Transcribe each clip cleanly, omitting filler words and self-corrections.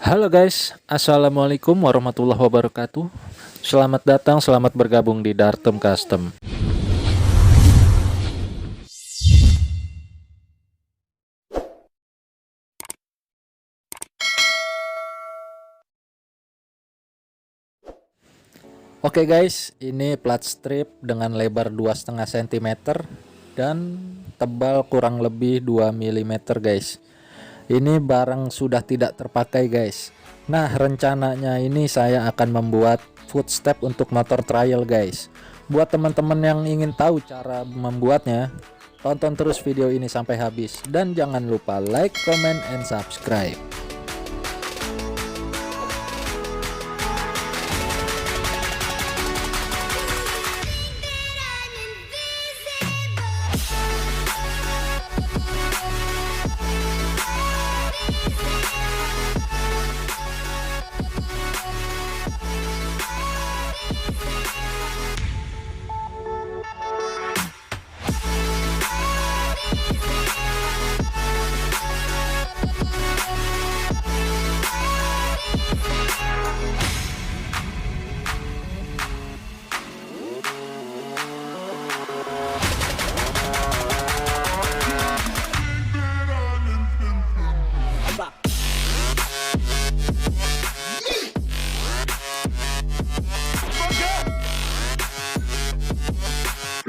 Halo guys, Assalamualaikum warahmatullahi wabarakatuh. Selamat datang, selamat bergabung di Dartem Custom. Oke guys, ini plat strip dengan lebar 2,5 cm dan tebal kurang lebih 2 mm guys. Ini barang sudah tidak terpakai guys. Nah, rencananya ini saya akan membuat footstep untuk motor trial guys. Buat teman-teman yang ingin tahu cara membuatnya, tonton terus video ini sampai habis dan jangan lupa like, comment, and subscribe.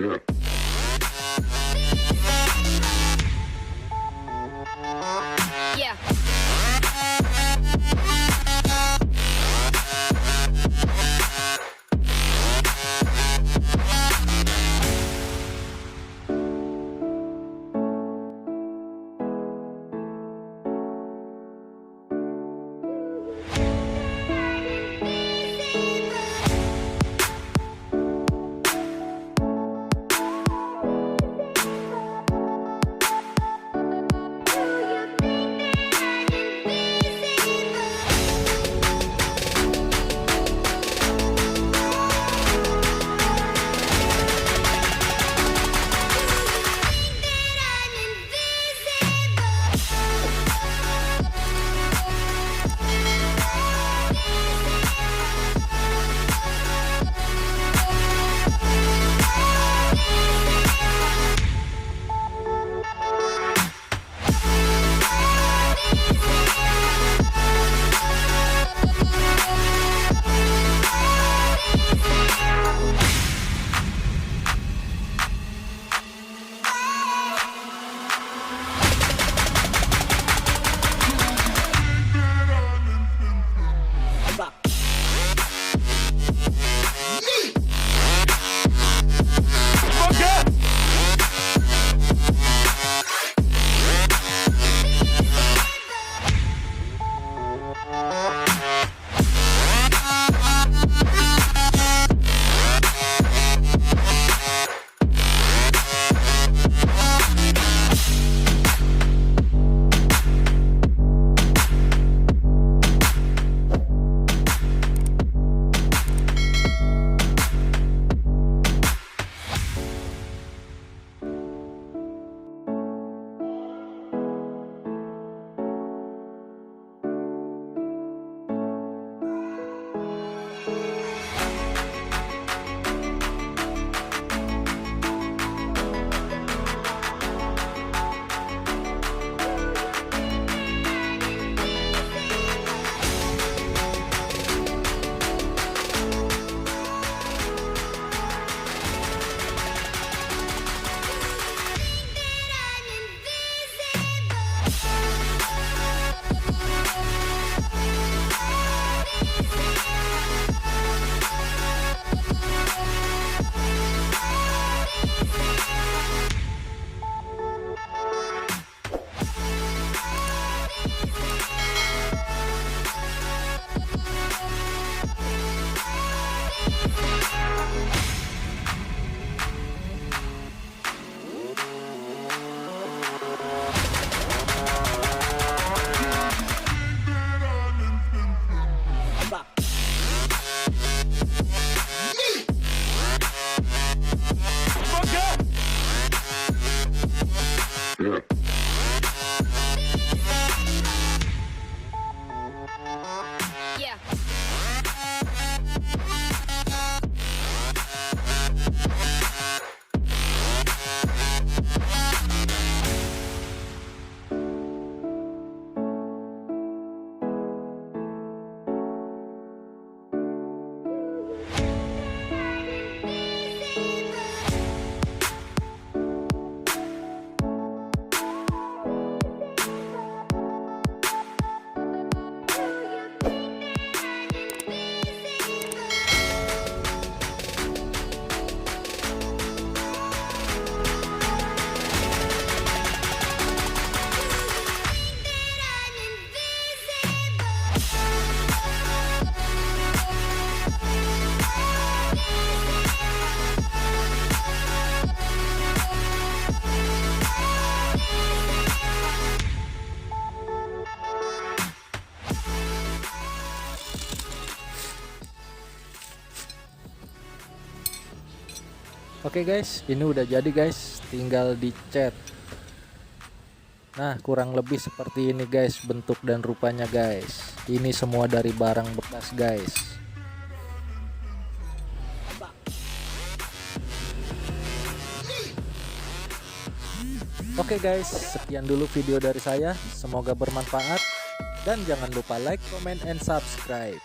Yeah. Oke guys, ini udah jadi guys, tinggal dicat. Nah, kurang lebih seperti ini guys bentuk dan rupanya guys. Ini semua dari barang bekas guys. Oke guys, sekian dulu video dari saya. Semoga bermanfaat dan jangan lupa like, comment, and subscribe.